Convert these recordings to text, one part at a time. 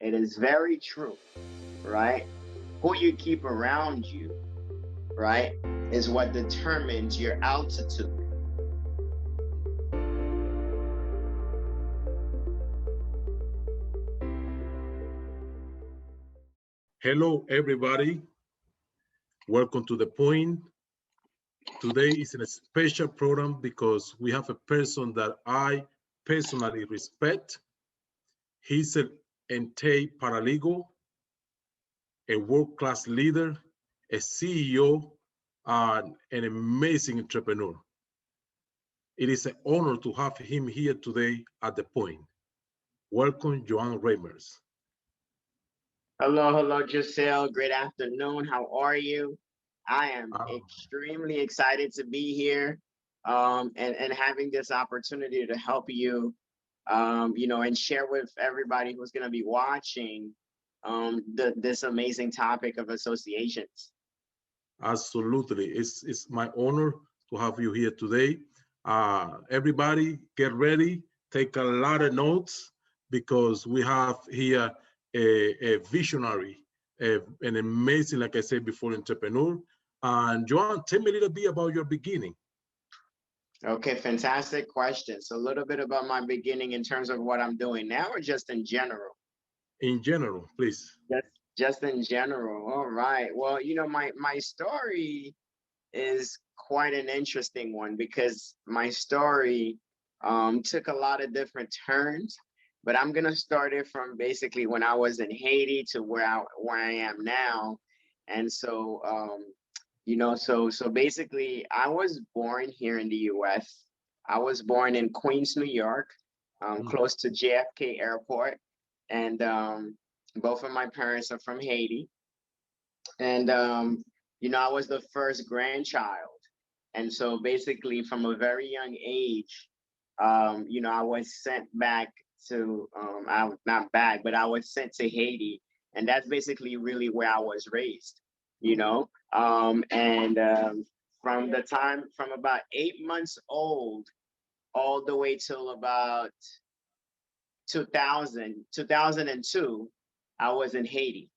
It is very true, right? Who you keep around you, right, is what determines your altitude. Hello, everybody. Welcome to The Point. Today is a special program because we have a person that I personally respect. He's an entire paralegal, a world-class leader, a CEO, and an amazing entrepreneur. It is an honor to have him here today at The Point. Welcome, Yoan Reimers. Hello, hello, Josiel. Great afternoon. How are you? I am Um, extremely excited to be here and having this opportunity to help you, and share with everybody who's going to be watching this amazing topic of associations. Absolutely. It's my honor to have you here today. Everybody, get ready, take a lot of notes because we have here a visionary, an amazing, like I said before, entrepreneur. And Joan, tell me a little bit about your beginning. Okay, fantastic question. So, a little bit about my beginning in terms of what I'm doing now, or just in general? In general, please. Just, just in general. All right. Well, my story is quite an interesting one because my story took a lot of different turns. But I'm gonna start it from basically when I was in Haiti to where I am now. And so basically I was born here in the US. I was born in Queens, New York, Mm. close to JFK Airport. And both of my parents are from Haiti. And I was the first grandchild. And so basically from a very young age, I was sent back to I not back, but I was sent to Haiti. And that's basically really where I was raised, you know. And from about 8 months old all the way till about 2002, I was in Haiti,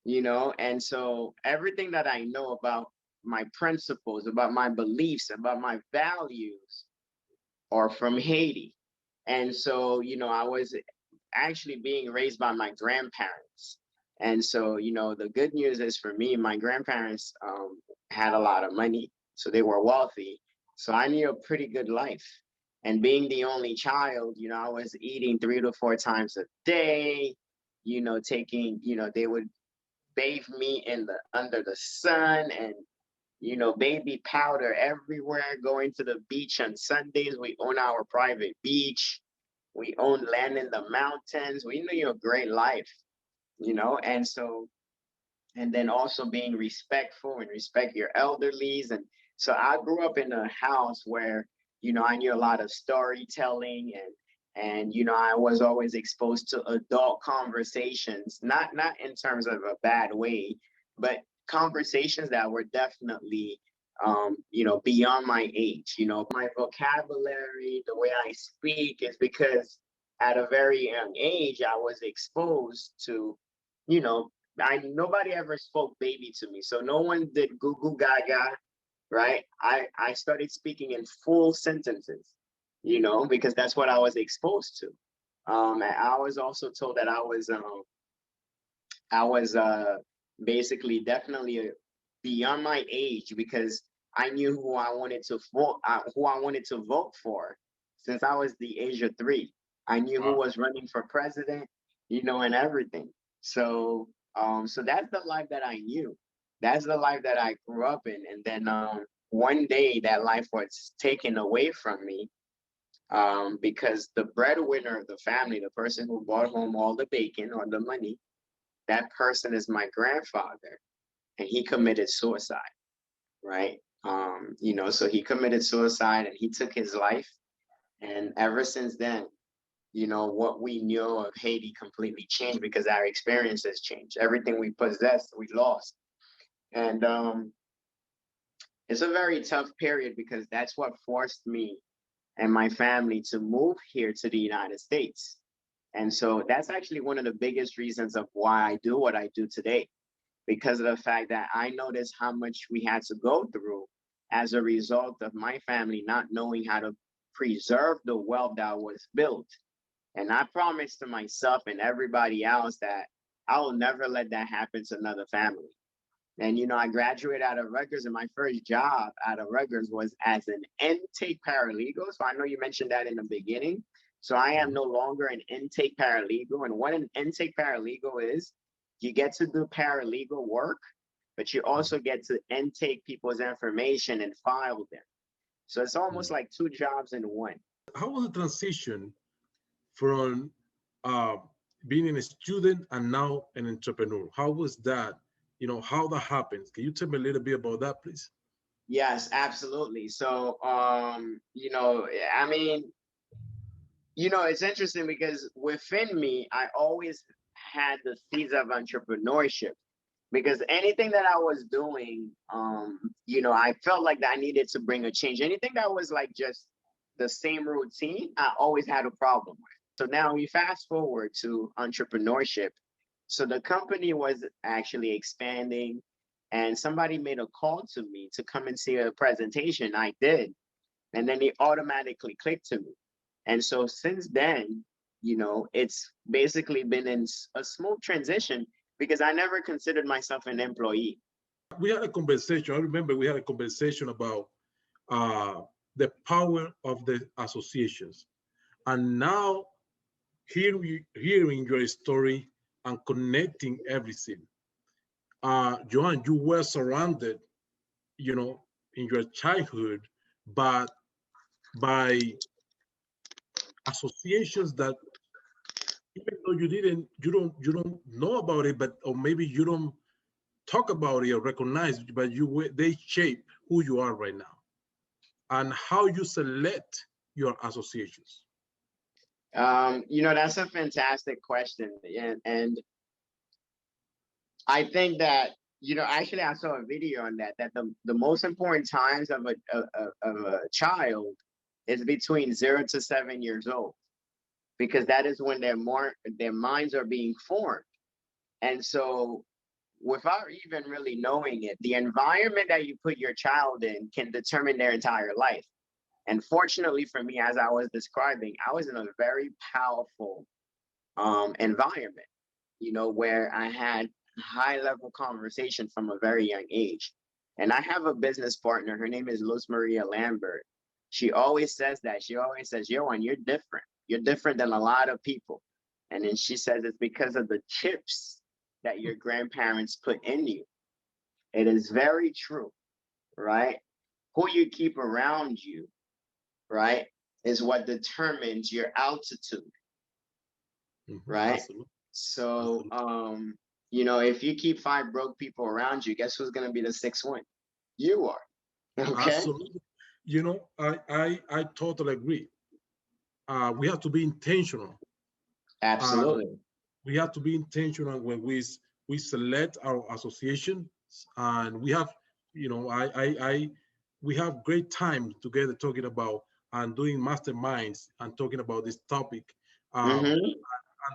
and so everything that I know about my principles, about my beliefs, about my values are from Haiti. And so, I was actually being raised by my grandparents. And so, the good news is for me, my grandparents had a lot of money, so they were wealthy. So I knew a pretty good life. And being the only child, I was eating 3 to 4 times a day, taking, they would bathe me in the under the sun and baby powder everywhere, going to the beach on Sundays. We own our private beach. We own land in the mountains. We knew a great life, and so, and then also being respectful and respect your elderlies. And so I grew up in a house where, I knew a lot of storytelling and I was always exposed to adult conversations, not in terms of a bad way, but conversations that were definitely beyond my age. My vocabulary, the way I speak is because at a very young age I was exposed to, you know, nobody ever spoke baby to me. So no one did goo goo gaga, right? I started speaking in full sentences, because that's what I was exposed to. And I was also told that I was basically definitely beyond my age because I knew who I wanted to vote for since I was the age of 3. I knew who Wow. was running for president, and everything. So that's the life that I knew. That's the life that I grew up in. And then one day that life was taken away from me because the breadwinner of the family, the person who brought home all the bacon or the money, that person is my grandfather, and he committed suicide, right? So he committed suicide and he took his life. And ever since then, what we knew of Haiti completely changed because our experiences changed. Everything we possessed, we lost. And it's a very tough period because that's what forced me and my family to move here to the United States. And so that's actually one of the biggest reasons of why I do what I do today, because of the fact that I noticed how much we had to go through as a result of my family not knowing how to preserve the wealth that was built. And I promised to myself and everybody else that I will never let that happen to another family. And I graduated out of Rutgers, and my first job out of Rutgers was as an intake paralegal. So I know you mentioned that in the beginning. So I am no longer an intake paralegal. And what an intake paralegal is, you get to do paralegal work, but you also get to intake people's information and file them. So it's almost like two jobs in one. How was the transition from being a student and now an entrepreneur? How was that? How that happens? Can you tell me a little bit about that, please? Yes, absolutely. So, it's interesting because within me, I always had the seeds of entrepreneurship, because anything that I was doing, I felt like that I needed to bring a change. Anything that was like just the same routine, I always had a problem with. So now we fast forward to entrepreneurship. So the company was actually expanding, and somebody made a call to me to come and see a presentation. I did. And then it automatically clicked to me. And so since then, it's basically been in a smooth transition, because I never considered myself an employee. We had a conversation. I remember we had a conversation about the power of the associations. And now, hearing your story and connecting everything, Yoan, you were surrounded, in your childhood, but by associations that, even though you don't know about it, but or maybe you don't talk about it or recognize, but they shape who you are right now and how you select your associations. That's a fantastic question. And I think that, actually I saw a video on that the most important times of a child is between 0 to 7 years old, because that is when their minds are being formed. And so, without even really knowing it, the environment that you put your child in can determine their entire life. And fortunately for me, as I was describing, I was in a very powerful environment, where I had high level conversation from a very young age. And I have a business partner. Her name is Luz Maria Lambert. She always says that. She always says, Yoan, you're different. You're different than a lot of people. And then she says it's because of the chips that your grandparents put in you. It is very true, right? Who you keep around you, right, is what determines your altitude, right? Absolutely. So, if you keep 5 broke people around you, guess who's going to be the 6th one? You are. Okay. Absolutely. I totally agree. We have to be intentional. Absolutely. We have to be intentional when we select our associations, and we have, we have great time together talking about and doing masterminds and talking about this topic. And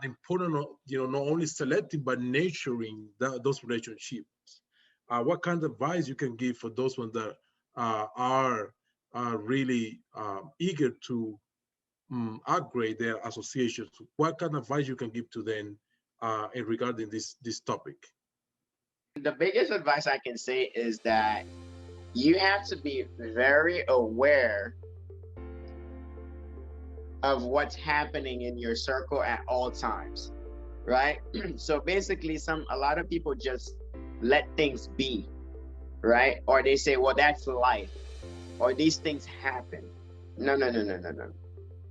important, not only selecting but nurturing those relationships. What kind of advice you can give for those ones that are really eager to upgrade their associations? What kind of advice you can give to them regarding this topic? The biggest advice I can say is that you have to be very aware of what's happening in your circle at all times, right? So basically, a lot of people just let things be, right? Or they say, well, that's life, or these things happen. No.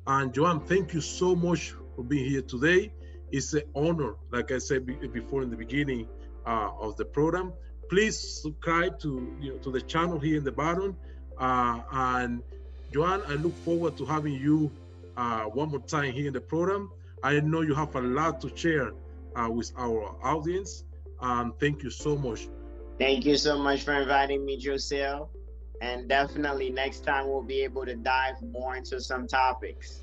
And Yoan, thank you so much for being here today. It's an honor, like I said before in the beginning of the program. Please subscribe to the channel here in the bottom. And Yoan, I look forward to having you one more time here in the program. I know you have a lot to share with our audience. Thank you so much. Thank you so much for inviting me, Josiel. And definitely next time we'll be able to dive more into some topics.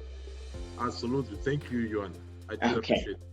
Absolutely. Thank you, Yoan. I do Okay. appreciate it.